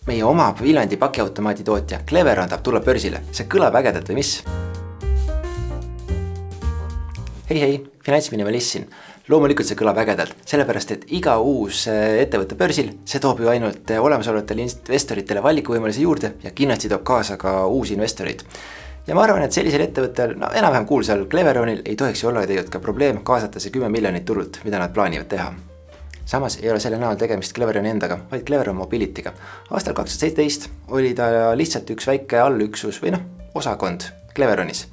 Meie oma Viljandi pakiautomaadi tootja Cleveron tahab tulla börsile. See kõlab ägedalt või mis? Hei, finantsminimalist siin. Loomulikult see kõlab ägedalt, sellepärast et iga uus ettevõtte börsil, see toob ju ainult olemasolevatele investoritele valikuvõimaluse juurde ja kindlasti toob kaasa ka uusi investoreid. Ja ma arvan, et sellisel ettevõttel, enam-vähem kuulsal Cleveronil ei tohiks olla tegelikult ka probleem kaasata see 10 miljonit turult, mida nad plaanivad teha. Samas ei ole selle näol tegemist Cleveroni endaga, vaid Cleveron Mobilityga. Aastal 2017 oli ta lihtsalt üks väike allüksus või osakond Cleveronis.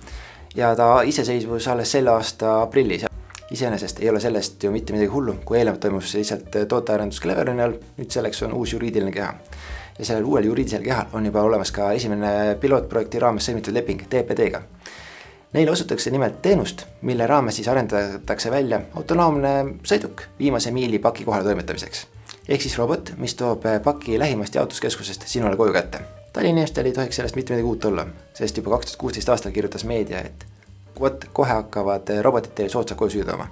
Ja ta iseseisvus alles selle aasta aprillis. Iseenesest ei ole sellest ju mitte midagi hullu, kui eelnevalt toimus lihtsalt tootearendus Cleveroni all, nüüd selleks on uus juriidiline keha. Ja sellel uuel juriidilisel kehal on juba olemas ka esimene pilootprojekti raames sõlmitud leping TPD-ga. Neile osutakse nimelt teenust, mille raames siis arendatakse välja autonoomne sõiduk viimase miili paki kohale toimetamiseks. Ehk siis robot, mis toob paki lähimast jaotuskeskusest sinule koju kätte. Tallinna inimestel ei tohiks sellest mitte midagi uut olla, sest juba 2016 aastal kirjutas meedia, et kohe hakkavad robotid teile soodsalt koju süüdama.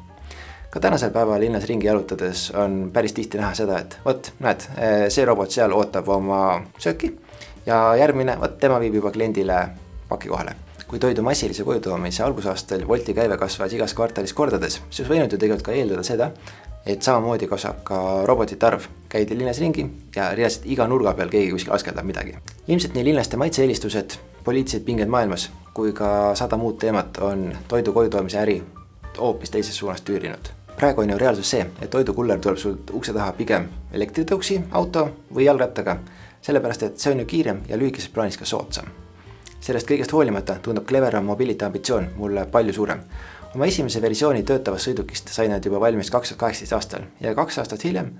Ka tänasel päeval linnas ringi jalutades on päris tihti näha seda, et näed, see robot seal ootab oma sööki ja järgmine, tema viib juba kliendile paki kohale. Kui toidu massilise koju toomise algusaastal Wolti käive kasvas igas kvartalis kordades, siis võinud ju tegelikult ka eeldada seda, et samamoodi kasvab ka robotite arv. Käidi linnas ringi ja reaalselt iga nurga peal keegi kuskil askeldab midagi. Ilmselt nii linlaste maitse-eelistused, poliitilised pinged maailmas kui ka 100 muud teemat on toidu koju toomise äri hoopis teises suunas tüürinud. Praegu on ju reaalsus see, et toidukuller tuleb sult ukse taha pigem elektritõuksi, auto või jalgrattaga, sellepärast et see on ju kiirem ja lühikeses plaanis ka soodsam. Sellest kõigest hoolimata tundub Cleveron Mobility ambitsioon mulle palju suurem. Oma esimese versiooni töötavast sõidukist sai nad juba valmis 2018 aastal ja 2 aastat hiljem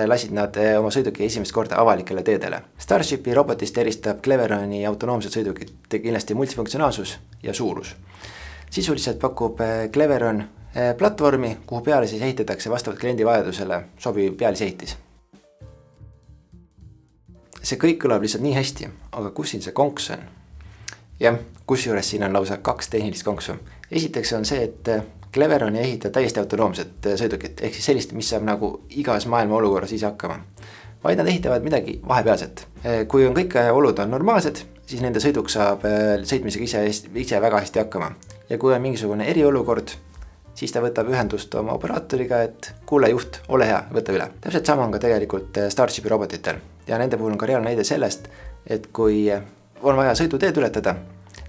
lasid nad oma sõiduki esimest korda avalikele teedele. Starshipi robotist eristab Cleveroni autonoomsed sõidukid kindlasti multifunktsionaalsus ja suurus. Sisuliselt pakub Cleveron platvormi, kuhu peale siis ehitatakse vastavalt kliendi vajadusele sobiv pealisehitis. See kõik kõlab lihtsalt nii hästi, aga kus siin see konks on? Jah, kusjuures siin on lausa 2 tehnilist konksu. Esiteks on see, et Cleveron ei ehita täiesti autonoomset sõidukit, ehk siis sellist, mis saab nagu igas maailma olukorras ise hakkama. Vaid nad ehitavad midagi vahepealset. Kui on kõik olud on normaalsed, siis nende sõiduk saab sõitmisega ise väga hästi hakkama. Ja kui on mingisugune eriolukord, siis ta võtab ühendust oma operaatoriga, et kuule juht, ole hea, võta üle. Täpselt sama on ka tegelikult Starshipi robotitel. Ja nende puhul on ka reaalne näide sellest, et kui on vaja sõiduteed ületada,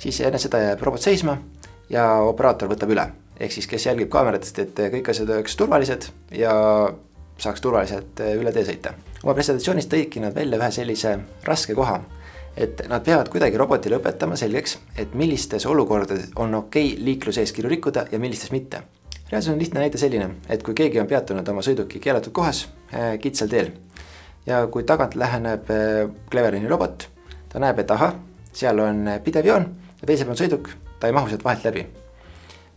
siis enne seda jääb robot seisma ja operaator võtab üle. Ehk siis kes jälgib kaameratest, et kõik asjad oleks turvalised ja saaks turvaliselt üle tee sõita. Oma presentatsioonis tõidki nad välja ühe sellise raske koha, et nad peavad kuidagi robotile õpetama selgeks, et millistes olukordades on okei liikluseeskirju rikkuda ja millistes mitte. Reaalsus on lihtne näide selline, et kui keegi on peatunud oma sõiduki keelatud kohas kitsal teel ja kui tagant läheneb Cleveroni robot, ta näeb, et seal on pidev joon ja teisel on sõiduk, ta ei mahu sealt vahelt läbi.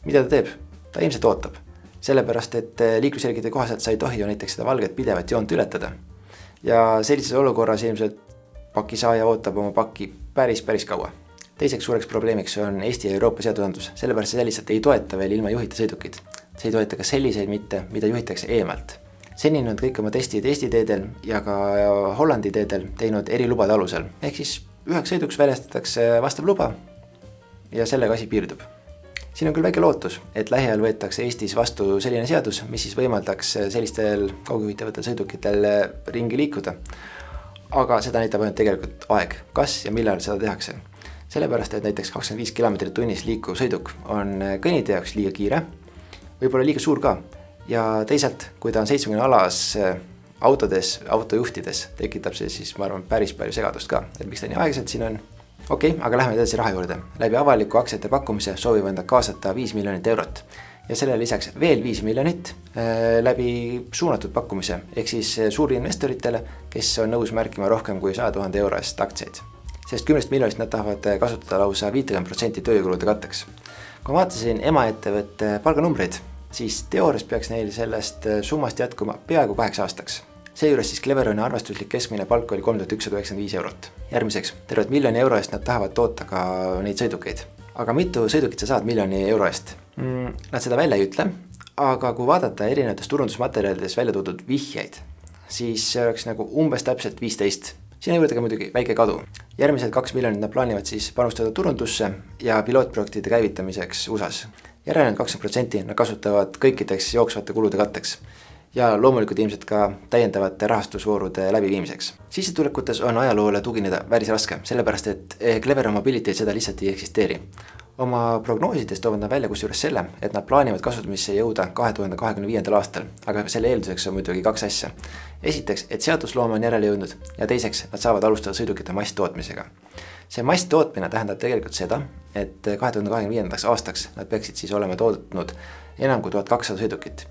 Mida ta teeb? Ta ilmselt ootab. Sellepärast, et liiklusjärgide kohaselt sa ei tohi ju näiteks seda valget pidevat joont ületada. Ja sellises olukorras ilmselt pakisaaja ootab oma pakki päris kaua. Teiseks suureks probleemiks on Eesti ja Euroopa seadusandlus, sellepärast see lihtsalt ei toeta veel ilma juhita sõidukid. See ei toeta ka selliseid mitte, mida juhitakse eemalt. Senini on kõik oma testid Eesti teedel ja ka Hollandi teedel teinud eri lubade alusel. Ehk siis üheks sõiduks väljastatakse vastav luba ja sellega asi piirdub. Siin on küll väike lootus, et lähiajal võetakse Eestis vastu selline seadus, mis siis võimaldaks sellistel kaugjuhitavatel sõidukitel ringi liikuda. Aga seda näitab ainult tegelikult aeg, kas ja millal seda tehakse. Sellepärast, et näiteks 25 km tunnis liikuv sõiduk on kõnnitee jaoks liiga kiire, võib-olla liiga suur ka. Ja teisalt, kui ta on 70 alas autojuhtides, tekitab see siis, ma arvan, päris palju segadust ka. Et miks ta nii aeglaselt siin on? Okei, aga läheme edasi raha juurde. Läbi avaliku aktsiate pakkumise soovivad nad kaasata 5 miljonit eurot. Ja selle lisaks veel 5 miljonit läbi suunatud pakkumise, ehk siis suuri investoritele, kes on nõus märkima rohkem kui 100 000 euro eest aktsiaid. Sest 10 miljonist nad tahavad kasutada lausa 50% tööjõukulude katteks. Kui vaatasin emaettevõtte palganumbreid, siis teoorias peaks neil sellest summast jätkuma peaaegu 8 aastaks. Seejuures siis Cleveroni arvestuslik keskmine palk oli 3195 eurot. Järgmiseks, tervet 1 miljoni euro eest nad tahavad toota ka neid sõidukeid. Aga mitu sõidukit sa saad 1 miljoni euro eest? Nad seda välja ei ütle, aga kui vaadata erinevates turundusmaterjalides välja toodud vihjeid, siis see oleks nagu umbes täpselt 15 Sinna juurde ka muidugi väike kadu. Järgmised 2 miljonit nad plaanivad siis panustada turundusse ja pilootprojektide käivitamiseks USAs. Järelikult 20% nad kasutavad kõikideks jooksvate kulude katteks ja loomulikult ilmselt ka täiendavate rahastusvoorude läbiviimiseks. Sissetulekutes on ajaloole tugineda päris raske, sellepärast et Clever Mobility seda lihtsalt ei eksisteeri. Oma prognoosides toovad nad välja kusjuures selle, et nad plaanivad kasutamisse jõuda 2025. aastal, aga selle eelduseks on muidugi 2 asja. Esiteks, et seadusloome on järele jõudnud ja teiseks, nad saavad alustada sõidukite masstootmisega. See masstootmine tähendab tegelikult seda, et 2025. aastaks nad peaksid siis olema toodetnud enam kui 1200 sõidukit.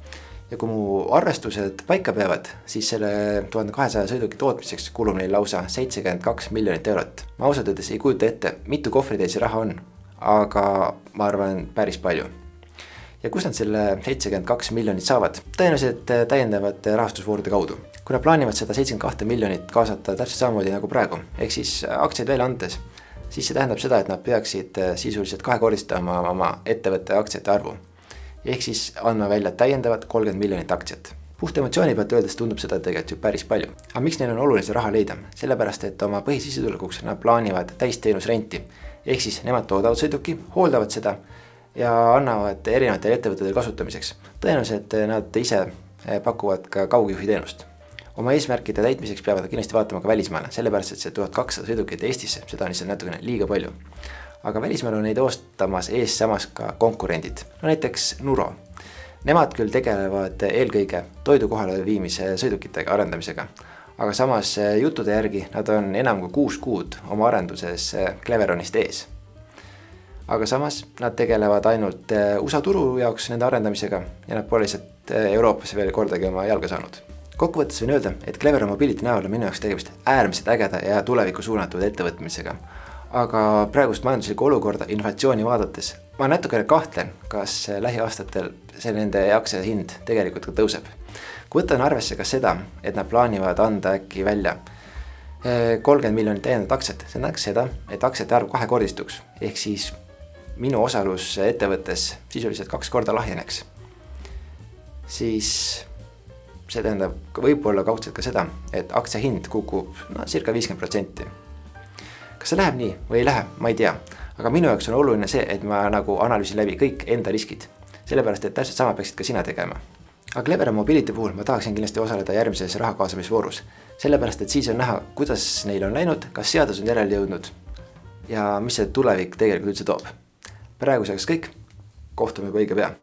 Ja kui mu arvestused paika peavad, siis selle 1200 sõiduki tootmiseks kulub neil lausa 72 miljonit eurot. Ma ausalt öeldes ei kujuta ette, mitu kohvritäisi raha on, aga ma arvan päris palju. Ja kus nad selle 72 miljonit saavad? Tõenäoliselt täiendavate rahastusvoorude kaudu. Kui nad plaanivad seda 72 miljonit kaasata täpselt samamoodi nagu praegu, ehk siis aktsiaid välja andes, siis see tähendab seda, et nad peaksid sisuliselt kahekordistama oma ettevõtte aktsiate arvu. Ehk siis andma välja täiendavat 30 miljonit aktsiat. Puht emotsiooni pealt öeldes tundub seda tegelikult ju päris palju. Aga miks neil on oluline raha leida? Sellepärast, et oma põhisissetulekuks nad plaanivad täisteenusrenti. Ehk siis nemad toodavad sõiduki, hooldavad seda ja annavad erinevatele ettevõtetele kasutamiseks. Tõenäoliselt nad ise pakuvad ka kaugjuhi teenust. Oma eesmärkide täitmiseks peavad kindlasti vaatama ka välismaale, sellepärast et see 1200 sõidukit Eestisse, seda on lihtsalt natukene liiga palju. Aga välismaal on neid oostamas ees samas ka konkurendid, no näiteks Nuro. Nemad küll tegelevad eelkõige toidu kohale viimise sõidukitega arendamisega, aga samas juttude järgi nad on enam kui 6 kuud oma arenduses Cleveronist ees. Aga samas nad tegelevad ainult USA turu jaoks nende arendamisega ja nad pole lihtsalt Euroopasse veel kordagi oma jalga saanud. Kokkuvõttes võin öelda, et Clever Mobility näol on minu jaoks tegemist äärmiselt ägeda ja tulevikku suunatud ettevõtmisega. Aga praegust majanduslikku olukorda inflatsiooni vaadates ma natukene kahtlen, kas lähiaastatel see nende aktsia hind tegelikult ka tõuseb. Kui võtan arvesse ka seda, et nad plaanivad anda äkki välja 30 miljonit täiendavat aktsiat, see näeks seda, et aktsiate arv kahekordistuks, ehk siis minu osalus ettevõttes sisuliselt 2 korda lahjeneks. Siis see tähendab võib-olla kaudselt ka seda, et aktsia hind kukub circa 50%. Kas see läheb nii või ei lähe, ma ei tea, aga minu jaoks on oluline see, et ma nagu analüüsin läbi kõik enda riskid, sellepärast et täpselt sama peaksid ka sina tegema. Aga Clever Mobility puhul ma tahaksin kindlasti osaleda järgmises rahakaasamisvoorus, sellepärast et siis on näha, kuidas neil on läinud, kas seadus on järele jõudnud ja mis see tulevik tegelikult üldse toob. Praeguseks kõik, kohtume juba õige pea.